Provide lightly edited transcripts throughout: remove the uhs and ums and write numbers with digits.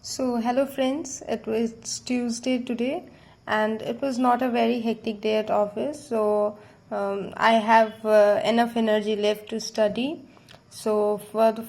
So, hello friends, it was Tuesday today, and it was not a very hectic day at office. So, I have enough energy left to study. So, for the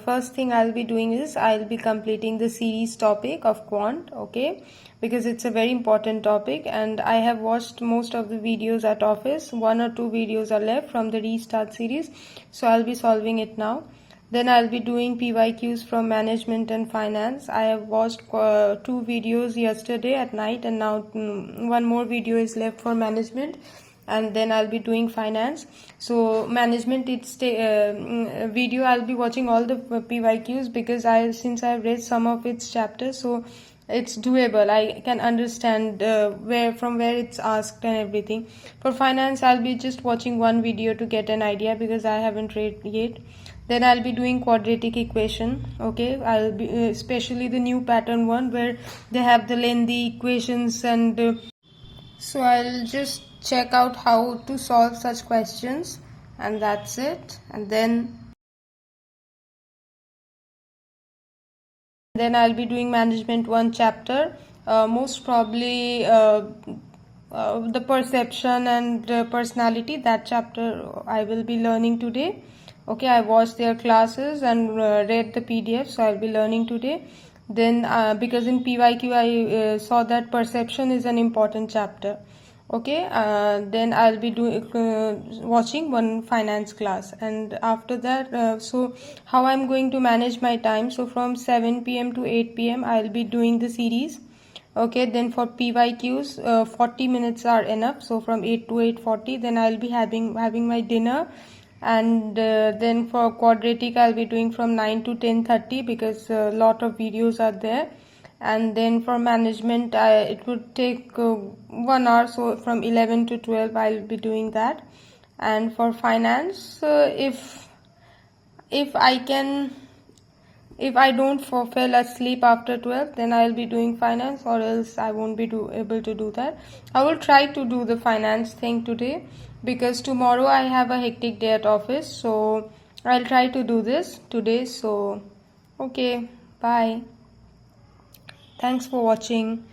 first thing I'll be doing is I'll be completing the series topic of quant, okay, because it's a very important topic, and I have watched most of the videos at office. One or two videos are left from the restart series, so I'll be solving it now. Then I'll be doing PYQs from management and finance. I have watched two videos yesterday at night, and now one more video is left for management, and then I'll be doing finance. So management, it's video I'll be watching all the PYQs because since I've read some of its chapters, so it's doable. I can understand where it's asked and everything. For finance, I'll be just watching one video to get an idea because I haven't read yet. Then I'll be doing quadratic equation. Okay, I'll be especially the new pattern one where they have the lengthy equations, and so I'll just check out how to solve such questions, and that's it. And then I'll be doing management one chapter, most probably the perception and personality. That chapter I will be learning today. Okay, I watched their classes and read the PDF, so I'll be learning today. Then because in PYQ I saw that perception is an important chapter. Okay, then I'll be doing watching one finance class, and after that, so how I'm going to manage my time. So from 7 p.m. to 8 p.m. I'll be doing the series. Okay, then for PYQs, 40 minutes are enough. So from 8 to 8:40, then I'll be having my dinner, and then for quadratic I'll be doing from 9 to 10:30 because a lot of videos are there. And then for management, it would take 1 hour, so from 11 to 12 I'll be doing that. And for finance, if I can, if I don't fall asleep after 12, then I'll be doing finance, or else I won't be able to do that. I will try to do the finance thing today because tomorrow I have a hectic day at office, so I'll try to do this today. So okay, bye. Thanks for watching.